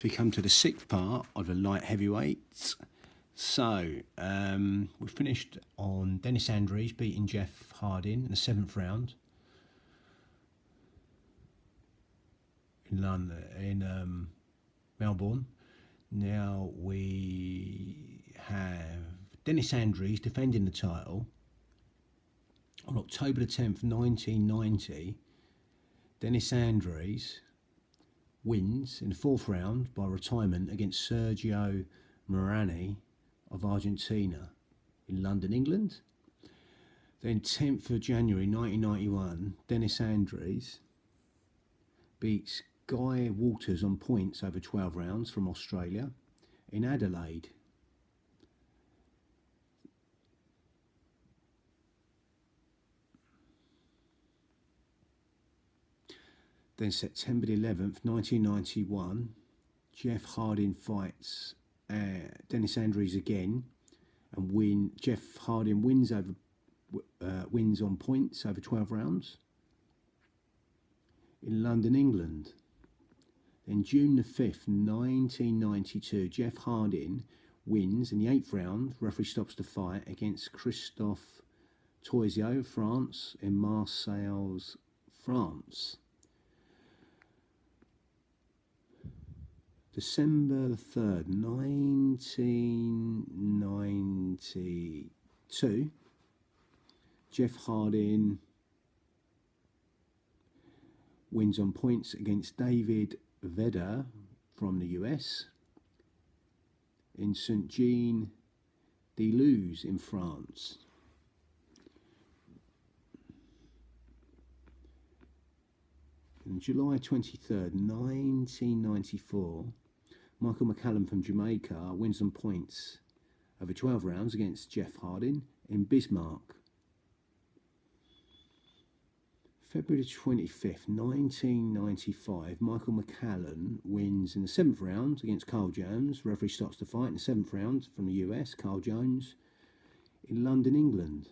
We come to the sixth part of the light heavyweights. So we finished on Dennis Andrews beating Jeff Harding in the 7th round in London, in Melbourne. Now we have Dennis Andrews defending the title on October the 10th, 1990. Dennis Andrews wins in the 4th round by retirement against Sergio Morani of Argentina in London, England. Then 10th of January 1991, Dennis Andrews beats Guy Walters on points over 12 rounds from Australia in Adelaide. Then September 11th, 1991, Jeff Harding fights Dennis Andrews again, and Jeff Harding wins on points over 12 rounds in London, England. Then June the 5th, 1992, Jeff Harding wins in the 8th round. Referee stops the fight against Christophe Toisio of France in Marseille, France. December the 3rd, 1992, Jeff Harding wins on points against David Vedder from the US in Saint-Jean-de-Luz in France. On July 23rd, 1994, Michael McCallum from Jamaica wins on points over 12 rounds against Jeff Harding in Bismarck. February 25th, 1995, Michael McCallum wins in the 7th round against Carl Jones. Referee stops the fight in the 7th round from the US, Carl Jones, in London, England.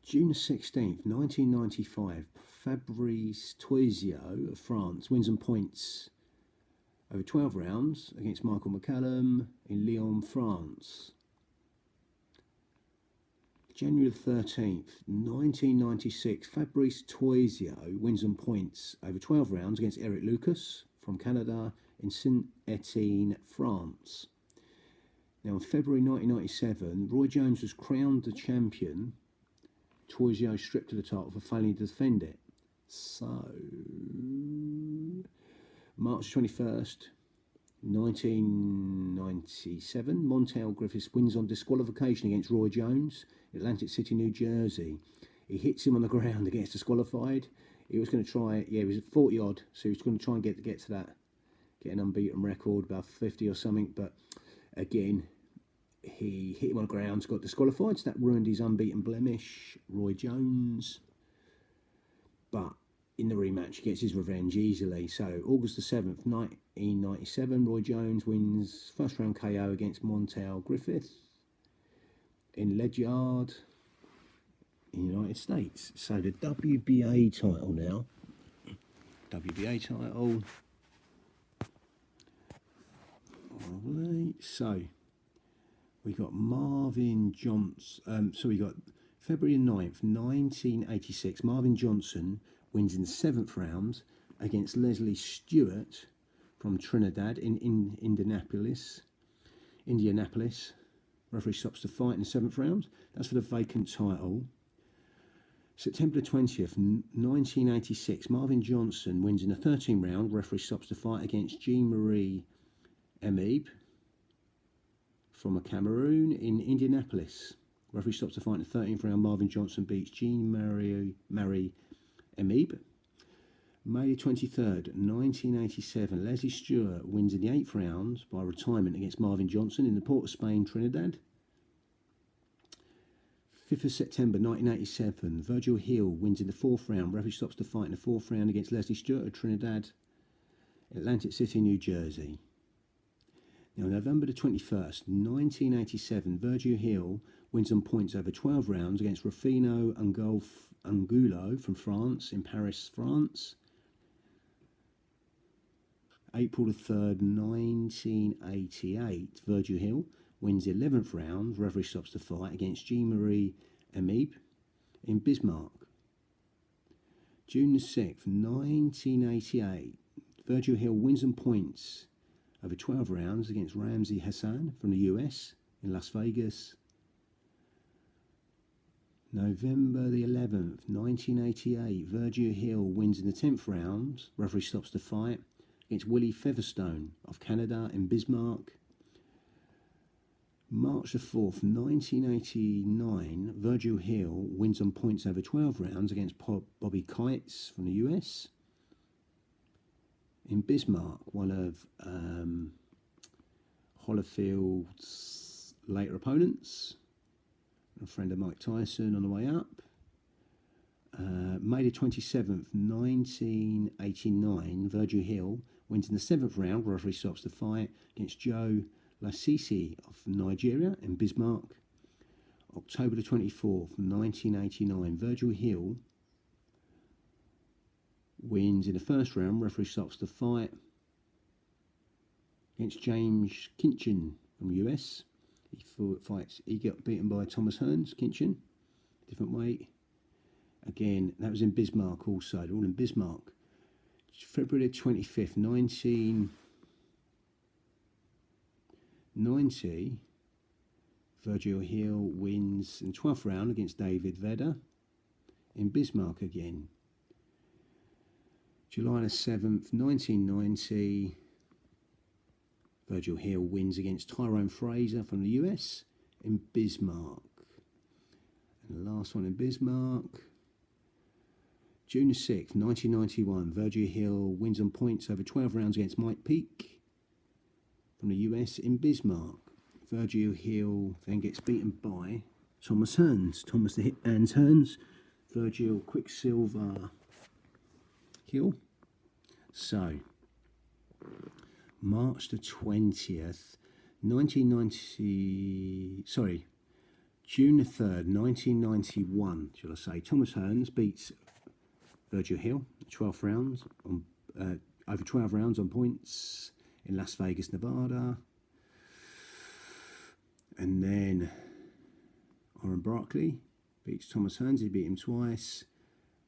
June 16th, 1995, Fabrice Toisio of France wins on points over 12 rounds against Michael McCallum in Lyon, France. January 13th, 1996, Fabrice Toisio wins on points over 12 rounds against Eric Lucas from Canada in Saint-Étienne, France. Now in February 1997, Roy Jones was crowned the champion. Toisio stripped to the title for failing to defend it. So, March 21st, 1997, Montel Griffiths wins on disqualification against Roy Jones, Atlantic City, New Jersey. He hits him on the ground and gets disqualified. He was going to try, he was 40 odd, so he was going to try and get to that, get an unbeaten record, about 50 or something, but again, he hit him on the ground, got disqualified, so that ruined his unbeaten blemish, Roy Jones. But in the rematch, he gets his revenge easily. So August the 7th, 1997, Roy Jones wins first round KO against Montel Griffith in Ledyard in the United States. So the WBA title now. WBA title. Lovely. So we got Marvin Johnson. So we got February 9th, 1986. Marvin Johnson wins in the 7th round against Leslie Stewart from Trinidad in Indianapolis. Referee stops the fight in the 7th round. That's for the vacant title. September 20th, 1986. Marvin Johnson wins in the 13th round. Referee stops the fight against Jean-Marie Emib from Cameroon in Indianapolis. Referee stops the fight in the 13th round. Marvin Johnson beats Jean-Marie Emib. May 23rd, 1987. Leslie Stewart wins in the 8th round by retirement against Marvin Johnson in the Port of Spain, Trinidad. 5th of September 1987. Virgil Hill wins in the 4th round. Referee stops the fight in the 4th round against Leslie Stewart of Trinidad, Atlantic City, New Jersey. Now, November the 21st, 1987, Virgil Hill wins on points over 12 rounds against Rufino Angulo from France in Paris, France. April the 3rd, 1988, Virgil Hill wins the 11th round. Referee stops the fight against Jean-Marie Amib in Bismarck. June the 6th, 1988, Virgil Hill wins on points over 12 rounds against Ramzi Hassan from the US in Las Vegas. November the 11th, 1988, Virgil Hill wins in the 10th round. Referee stops the fight against Willie Featherstone of Canada in Bismarck. March the 4th, 1989, Virgil Hill wins on points over 12 rounds against Bobby Kites from the US in Bismarck, one of Holyfield's later opponents. A friend of Mike Tyson on the way up. May the 27th, 1989, Virgil Hill wins in the 7th round. Referee stops the fight against Joe Lasisi of Nigeria in Bismarck. October the 24th, 1989, Virgil Hill wins in the 1st round. Referee stops the fight against James Kinchin from the US. He got beaten by Thomas Hearns, Kinchin, different weight. Again, that was in Bismarck also, all in Bismarck. February the 25th, 1990, Virgil Hill wins in the 12th round against David Vedder in Bismarck again. July the 7th, 1990, Virgil Hill wins against Tyrone Fraser from the US in Bismarck. And the last one in Bismarck. June the 6th, 1991, Virgil Hill wins on points over 12 rounds against Mike Peake from the US in Bismarck. Virgil Hill then gets beaten by Thomas Hearns. Thomas the Hit Hands Hearns. Virgil Quicksilver Hill. So, March the 20th, 1990, sorry, June the 3rd, 1991, shall I say, Thomas Hearns beats Virgil Hill, 12 rounds, on, over 12 rounds on points in Las Vegas, Nevada. And then Oren Barkley beats Thomas Hearns, he beat him twice,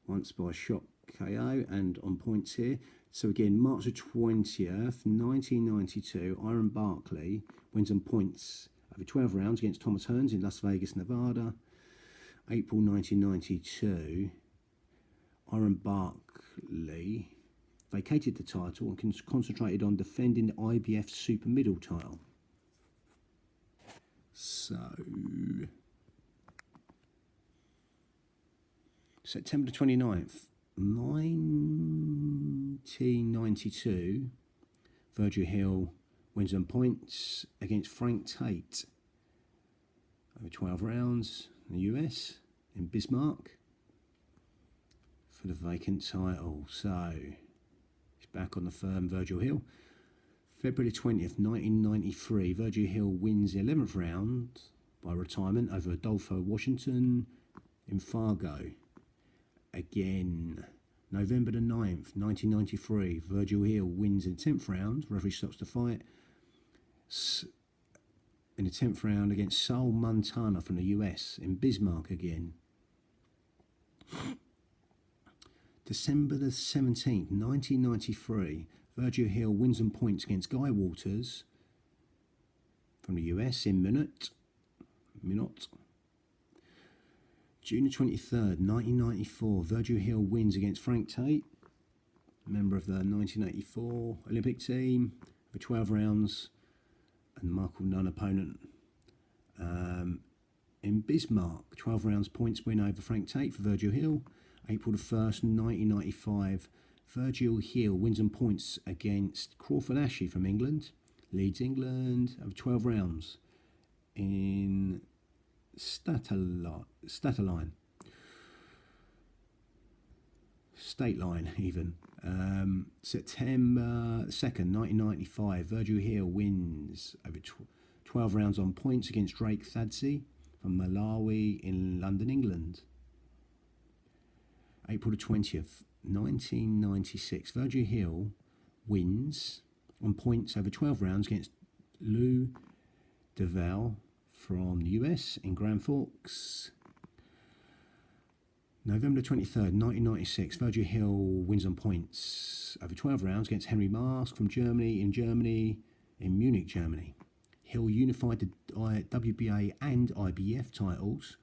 once by shot KO and on points here. So again, March the 20th, 1992, Iron Barkley wins on points over 12 rounds against Thomas Hearns in Las Vegas, Nevada. April 1992, Iron Barkley vacated the title and concentrated on defending the IBF Super Middle title. So, September the 29th, 1992, Virgil Hill wins on points against Frank Tate over 12 rounds in the US in Bismarck for the vacant title. So he's back on the firm, Virgil Hill. February 20th, 1993, Virgil Hill wins the 11th round by retirement over Adolfo Washington in Fargo. Again, November the 9th, 1993, Virgil Hill wins in the 10th round. Referee stops the fight in the 10th round against Saul Montana from the US in Bismarck again. December the 17th, 1993, Virgil Hill wins on points against Guy Walters from the US in Minot. June 23rd, 1994, Virgil Hill wins against Frank Tate, member of the 1984 Olympic team, for 12 rounds, and Michael Nunn opponent. In Bismarck, 12 rounds points win over Frank Tate for Virgil Hill. April the 1st, 1995, Virgil Hill wins on points against Crawford Ashley from England, Leeds, England, over 12 rounds in State Line even. September 2nd, 1995, Virgil Hill wins over 12 rounds on points against Drake Thadsi from Malawi in London, England. April the 20th, 1996, Virgil Hill wins on points over 12 rounds against Lou DeVal from the US in Grand Forks. November 23rd, 1996, Virgil Hill wins on points over 12 rounds against Henry Mask from Germany in Munich, Germany. Hill unified the WBA and IBF titles.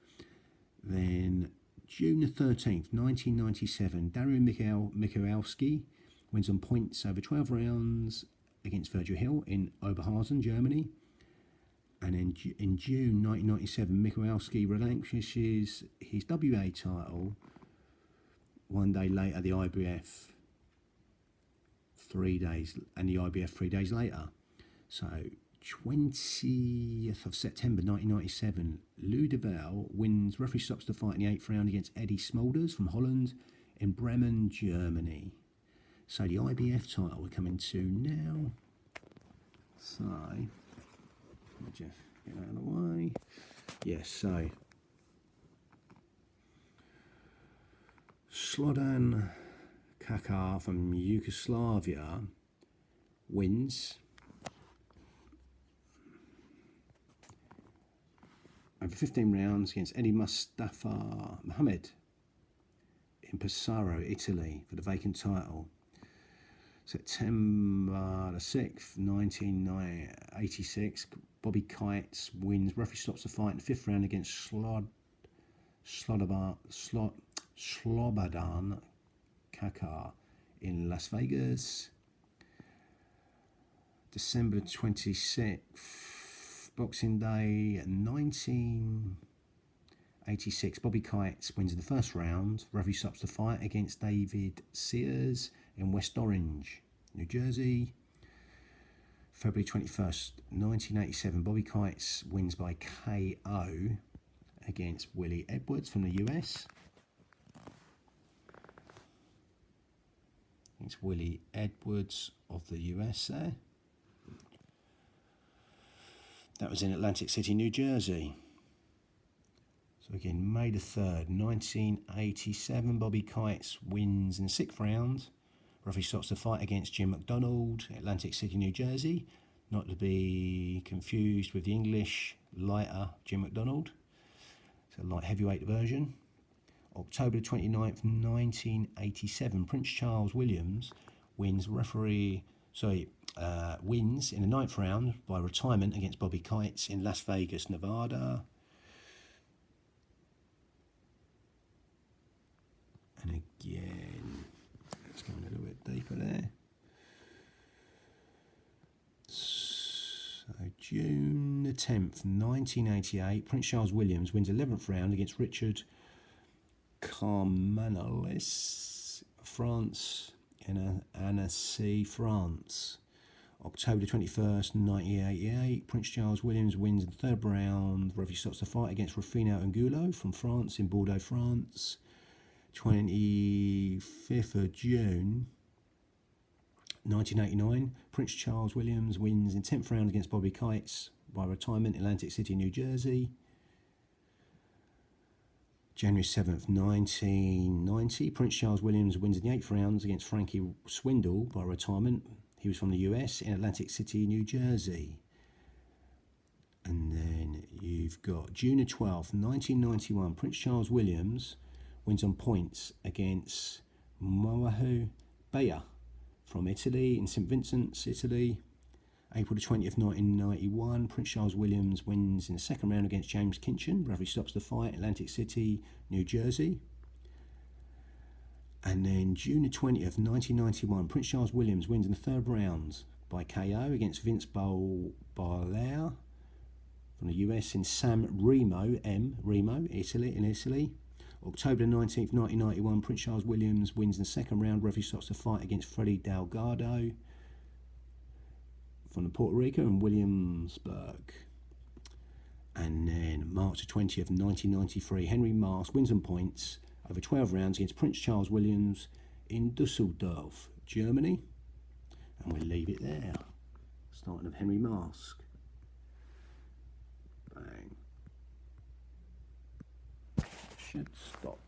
Then June the 13th, 1997, Darian Michalski wins on points over 12 rounds against Virgil Hill in Oberhausen, Germany. And then in June 1997, Michalski relinquishes his WA title. One day later, the IBF 3 days, and the IBF 3 days later. So 20th of September 1997, Lou DeVal wins, referee stops the fight in the 8th round against Eddie Smulders from Holland in Bremen, Germany. So the IBF title we're coming to now. So just get out of the way. Yes, so Slobodan Kakar from Yugoslavia wins over 15 rounds against Eddie Mustafa Mohamed in Pesaro, Italy for the vacant title. September the 6th, 1986, Bobby Kites wins, referee stops the fight in the 5th round against Slobodan Kakar in Las Vegas. December 26th, Boxing Day 1986, Bobby Kites wins in the 1st round, referee stops the fight against David Sears in West Orange, New Jersey. February 21st, 1987, Bobby Kites wins by KO against Willie Edwards from the US. It's Willie Edwards of the US there. That was in Atlantic City, New Jersey. So again, May the 3rd, 1987, Bobby Kites wins in the 6th round. Referee stops the fight against Jim McDonald, Atlantic City, New Jersey. Not to be confused with the English lighter Jim McDonald. It's a light heavyweight version. October 29th, 1987, Prince Charles Williams wins in the 9th round by retirement against Bobby Kites in Las Vegas, Nevada. And again, let's go a little bit deeper there. So June the 10th, 1988, Prince Charles Williams wins 11th round against Richard Carmanelis, France, in Annecy, France. October 21st, 1988, Prince Charles Williams wins in the 3rd round. Referee stops the fight against Rufino Angulo from France in Bordeaux, France. 25th of June, 1989, Prince Charles Williams wins in 10th round against Bobby Kites by retirement in Atlantic City, New Jersey. January 7th, 1990, Prince Charles Williams wins in the 8th round against Frankie Swindle by retirement. He was from the US in Atlantic City, New Jersey. And then you've got June the 12th, 1991, Prince Charles Williams wins on points against Moahu Beya from Italy in St. Vincent's, Italy. April the 20th, 1991, Prince Charles Williams wins in the 2nd round against James Kinchin. Referee stops the fight, Atlantic City, New Jersey. And then June the 20th, 1991, Prince Charles Williams wins in the 3rd round by KO against Vince Barlao from the US in San Remo, Italy. October 19th, 1991, Prince Charles Williams wins in the 2nd round. Referee stops the fight against Freddie Delgado from the Puerto Rico and Williamsburg. And then March the 20th, 1993, Henry Mask wins on points over 12 rounds against Prince Charles Williams in Dusseldorf, Germany. And we'll leave it there. Starting of Henry Mask. Bang. Should stop.